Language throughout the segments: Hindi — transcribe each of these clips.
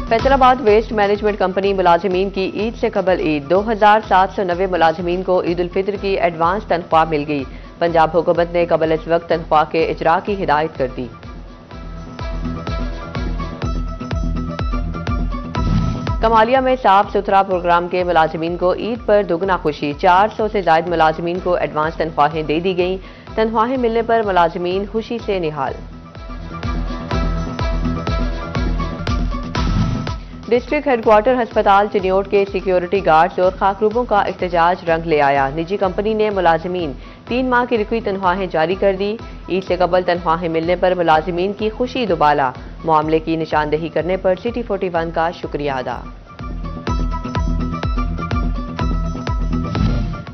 फैसलाबाद वेस्ट मैनेजमेंट कंपनी मुलाजिमीन की ईद से कबल ईद 2790 मुलाजिमीन को ईद उल फित्र की एडवांस तनख्वाह मिल गई। पंजाब हुकूमत ने कबल इस वक्त तनख्वाह के इजरा की हिदायत कर दी। कमालिया में साफ सुथरा प्रोग्राम के मुलाजिमीन को ईद पर दुगना खुशी। 400 से ज्यादा मुलाजिमीन को एडवांस तनख्वाहें दे दी गईं। तनख्वाहें मिलने पर मुलाजिमीन खुशी से निहाल। डिस्ट्रिक्ट हेडक्वार्टर अस्पताल चिन्योट के सिक्योरिटी गार्ड्स और खाकरूबों का एहतजाज रंग ले आया। निजी कंपनी ने मुलाजिमीन 3 माह की रुकवी तनख्वाहें जारी कर दी। ईद से कबल तनख्वाहें मिलने पर मुलाजिमीन की खुशी दुबाला। मामले की निशानदेही करने पर सिटी 41 का शुक्रिया अदा।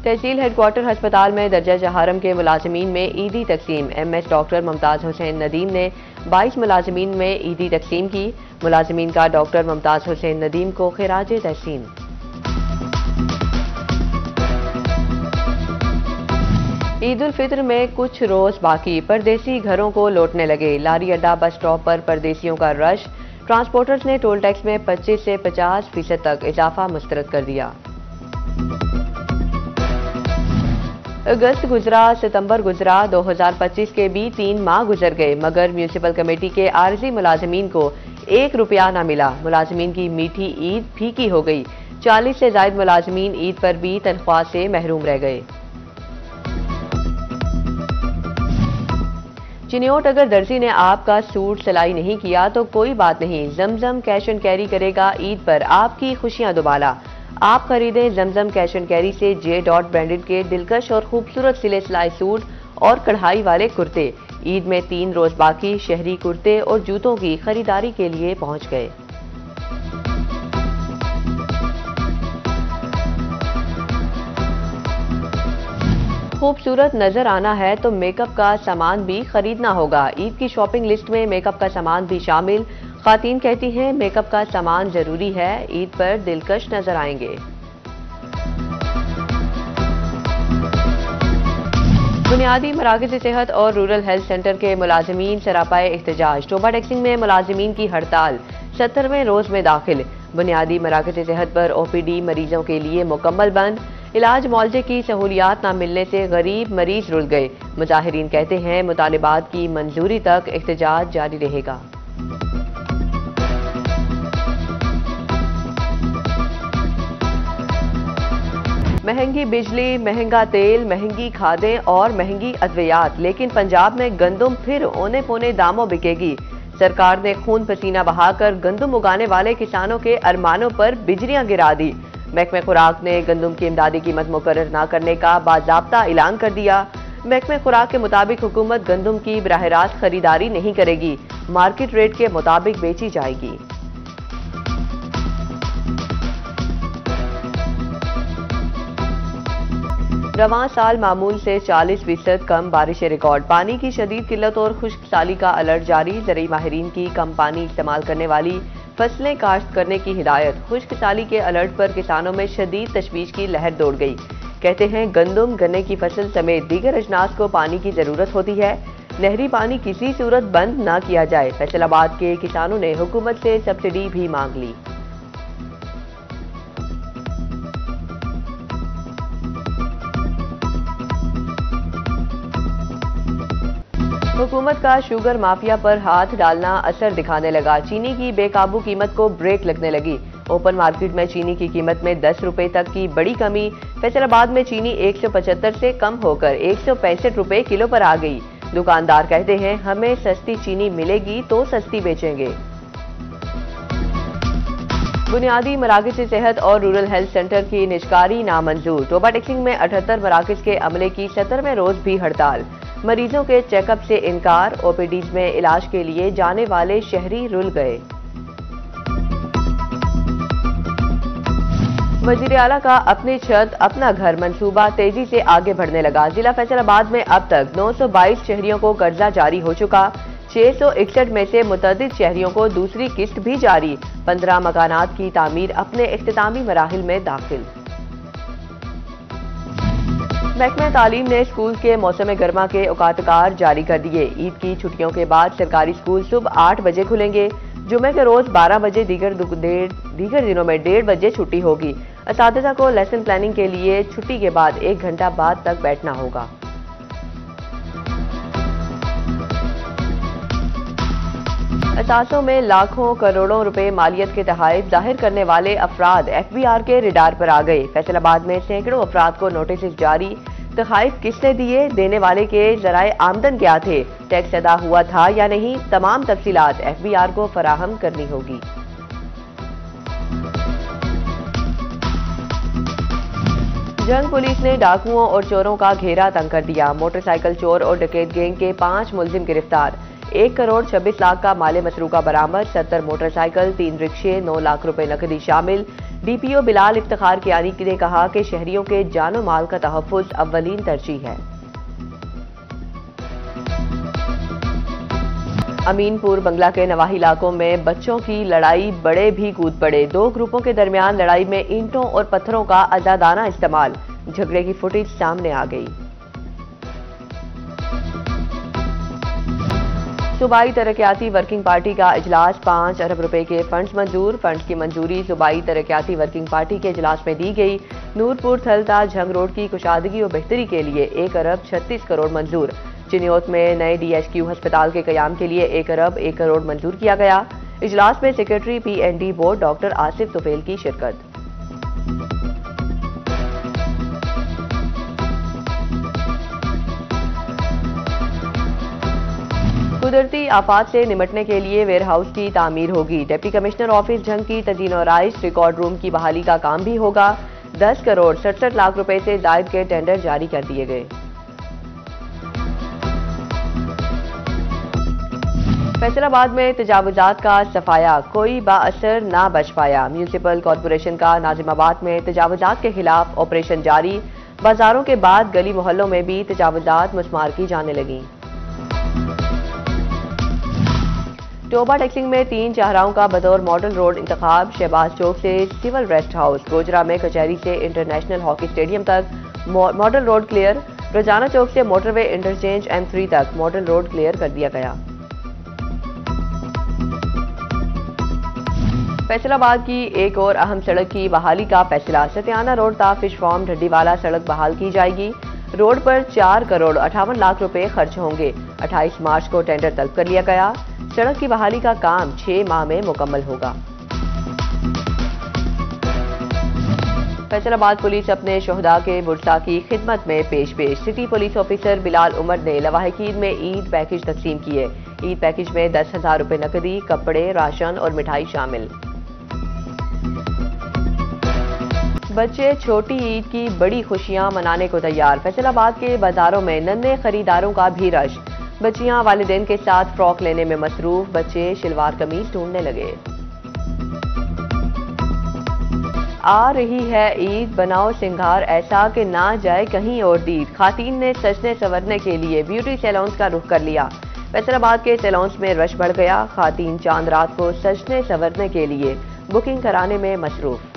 तहसील हेडक्वार्टर अस्पताल में दर्जा जहारम के मुलाजिमीन में ईदी तकसीम। MS डॉक्टर मुमताज हुसैन नदीम ने 22 मुलाजिमीन में ईदी तकसीम की। मुलाजिमीन का डॉक्टर मुमताज हुसैन नदीम को खिराज तहसीन। ईद उल फित्र में कुछ रोज बाकी, परदेसी घरों को लौटने लगे। लारी अड्डा बस स्टॉप पर परदेसियों का रश। ट्रांसपोर्टर्स ने टोल टैक्स में 25 से 50% तक इजाफा मुस्तरद कर दिया। अगस्त गुजरा, सितंबर गुजरा, 2025 के भी 3 माह गुजर गए, मगर म्यूनिसिपल कमेटी के आरजी मुलाजिमीन को 1 रुपया न मिला। मुलाजिमीन की मीठी ईद फीकी हो गई। 40 से ज्यादा मुलाजिमीन ईद पर भी तनख्वाह से महरूम रह गए। चिन्योट, अगर दर्जी ने आपका सूट सिलाई नहीं किया तो कोई बात नहीं, जमजम कैश एंड कैरी करेगा ईद पर आपकी खुशियां दुबाला। आप खरीदें जमजम कैश एंड कैरी से J. ब्रांडेड के दिलकश और खूबसूरत सिले सिलाई सूट और कढ़ाई वाले कुर्ते। ईद में 3 रोज बाकी, शहरी कुर्ते और जूतों की खरीदारी के लिए पहुंच गए। खूबसूरत नजर आना है तो मेकअप का सामान भी खरीदना होगा। ईद की शॉपिंग लिस्ट में मेकअप का सामान भी शामिल। खातीन कहती हैं मेकअप का सामान जरूरी है, ईद पर दिलकश नजर आएंगे। बुनियादी मराकज़ सेहत और रूरल हेल्थ सेंटर के मुलाजिमीन सरापाए एहतजाज। टोबा टैक्सिंग में मुलाजिमीन की हड़ताल 70वें रोज में दाखिल। बुनियादी मराकज़ सेहत पर OPD मरीजों के लिए मुकम्मल बंद। इलाज मुआवजे की सहूलियात न मिलने से गरीब मरीज रुल गए। मुजाहिरीन कहते हैं मुतालिबात की मंजूरी तक एहतजाज जारी रहेगा। महंगी बिजली, महंगा तेल, महंगी खादें और महंगी अद्वियात, लेकिन पंजाब में गंदम फिर औने पौने दामों बिकेगी। सरकार ने खून पसीना बहाकर गंदम उगाने वाले किसानों के अरमानों पर बिजलियां गिरा दी। महकमे खुराक ने गंदम की इमदादी कीमत मुकर्रर न करने का बाज़ाब्ता ऐलान कर दिया। महकमे खुराक के मुताबिक हुकूमत गंदम की बराह रास्त खरीदारी नहीं करेगी, मार्केट रेट के मुताबिक बेची जाएगी। रवां साल मामूल से 40% कम बारिश रिकॉर्ड। पानी की शदीद किल्लत और खुश्क साली का अलर्ट जारी। ज़रूरी माहिरीन की कम पानी इस्तेमाल करने वाली फसलें काश्त करने की हिदायत। खुश्क साली के अलर्ट पर किसानों में शदीद तशवीश की लहर दौड़ गई। कहते हैं गंदम, गन्ने की फसल समेत दीगर अजनास को पानी की जरूरत होती है। नहरी पानी किसी सूरत बंद न किया जाए। फैसलाबाद के किसानों ने हुकूमत से सब्सिडी भी मांग ली। हुकूमत का शुगर माफिया पर हाथ डालना असर दिखाने लगा। चीनी की बेकाबू कीमत को ब्रेक लगने लगी। ओपन मार्केट में चीनी की कीमत में 10 रुपए तक की बड़ी कमी। फैसलाबाद में चीनी 175 से कम होकर 165 रुपए किलो पर आ गई। दुकानदार कहते हैं हमें सस्ती चीनी मिलेगी तो सस्ती बेचेंगे। बुनियादी मराकज़ सेहत और रूरल हेल्थ सेंटर की निजकारी नामंजूर। टोबा टैक्सिंग में 78 मराकज़ के अमले की 70वें रोज भी हड़ताल। मरीजों के चेकअप से इनकार। OPDs में इलाज के लिए जाने वाले शहरी रुल गए। वज़ीर आला का अपनी छत अपना घर मंसूबा तेजी से आगे बढ़ने लगा। जिला फैसलाबाद में अब तक 922 शहरियों को कर्जा जारी हो चुका। 661 में से मुतअद्दिद शहरियों को दूसरी किस्त भी जारी। 15 मकानात की तामीर अपने इख्तितामी मराहिल में दाखिल। महकमा तालीम ने स्कूल के मौसम गर्मा के औकात कार जारी कर दिए। ईद की छुट्टियों के बाद सरकारी स्कूल सुबह 8 बजे खुलेंगे। जुमे के रोज 12 बजे, दीगर दिनों में 1:30 बजे छुट्टी होगी। असातिज़ा को लेसन प्लानिंग के लिए छुट्टी के बाद 1 घंटा बाद तक बैठना होगा। असासों में लाखों करोड़ों रुपए मालियत के तहफ़्फ़ुज़ जाहिर करने वाले अफराद FBI के रडार पर आ गए। फैसलाबाद में सैकड़ों अफराद को नोटिस जारी। तहफ़्फ़ुज़ किसने दिए, देने वाले के ज़राए आमदन क्या थे, टैक्स अदा हुआ था या नहीं, तमाम तफसीलात FBI को फराहम करनी होगी। जंग पुलिस ने डाकुओं और चोरों का घेरा तंग कर दिया। मोटरसाइकिल चोर और डकैत गैंग के 5 मुलजिम गिरफ्तार। 1 करोड़ 26 लाख का माले मसरूका बरामद। 70 मोटरसाइकिल, 3 रिक्शे, 9 लाख रुपए नकदी शामिल। DPO बिलाल इफ्तिखार कियानी ने कहा कि शहरियों के जानो माल का तहफ़्फ़ुज़ अव्वलीन तरजीह है। अमीनपुर बंगला के नवाही इलाकों में बच्चों की लड़ाई, बड़े भी कूद पड़े। 2 ग्रुपों के दरमियान लड़ाई में ईंटों और पत्थरों का आजादाना इस्तेमाल। झगड़े की फुटेज सामने आ गई। सूबाई तरक्याती वर्किंग पार्टी का इजलास। 5 अरब रुपए के फंड्स मंजूर। फंड्स की मंजूरी सूबाई तरक्याती वर्किंग पार्टी के इजलास में दी गई। नूरपुर थलता झंग रोड की कुशादगी और बेहतरी के लिए 1 अरब 36 करोड़ मंजूर। चिन्योत में नए DHQ अस्पताल के कयाम के लिए 1 अरब 1 करोड़ मंजूर किया गया। इजलास में secretary PND board doctor Asif Tufail की शिरकत। कुदरती आफात से निपटने के लिए वेयरहाउस की तामीर होगी। डिप्टी कमिश्नर ऑफिस झंग की तदीन और आइश, रिकॉर्ड रूम की बहाली का काम भी होगा। 10 करोड़ 67 लाख रुपए से जायद के टेंडर जारी कर दिए गए। फैसलाबाद में तजावुजात का सफाया, कोई बाअसर ना बच पाया। म्यूनिसिपल कॉरपोरेशन का नाजिमाबाद में तजावुजात के खिलाफ ऑपरेशन जारी। बाजारों के बाद गली मोहल्लों में भी तजावुजात मुस्मार की जाने लगी। टोबा टैक्सिंग में 3 चाहराओं का बतौर मॉडल रोड इंतखाब। शहबाज चौक से सिविल रेस्ट हाउस, गोजरा में कचहरी से इंटरनेशनल हॉकी स्टेडियम तक मॉडल रोड क्लियर। रोजाना चौक से मोटरवे इंटरचेंज M3 तक मॉडल रोड क्लियर कर दिया गया। फैसलाबाद की एक और अहम सड़क की बहाली का फैसला। सतियाना रोड ता फिश फार्म ढड्डीवाला सड़क बहाल की जाएगी। रोड पर 4 करोड़ 58 लाख रुपए खर्च होंगे। 28 मार्च को टेंडर तलब कर लिया गया। सड़क की बहाली का काम 6 माह में मुकम्मल होगा। फैसलाबाद पुलिस अपने शोहदा के बुरसा की खिदमत में पेश। City police officer Bilal Umar ने लवाहिकीन में ईद पैकेज तकसीम किए। ईद पैकेज में 10,000 रुपए नकदी, कपड़े, राशन और मिठाई शामिल। बच्चे छोटी ईद की बड़ी खुशियां मनाने को तैयार। फैसलाबाद के बाजारों में नन्हे खरीदारों का भी रश। बच्चियां वालिदैन के साथ फ्रॉक लेने में मसरूफ। बच्चे शलवार कमीज ढूंढने लगे। आ रही है ईद, बनाओ सिंगार ऐसा कि ना जाए कहीं और दीद। खातीन ने सजने संवरने के लिए ब्यूटी सैलून्स का रुख कर लिया। फैसलाबाद के सैलून्स में रश बढ़ गया। खातीन चांद रात को सजने संवरने के लिए बुकिंग कराने में मसरूफ।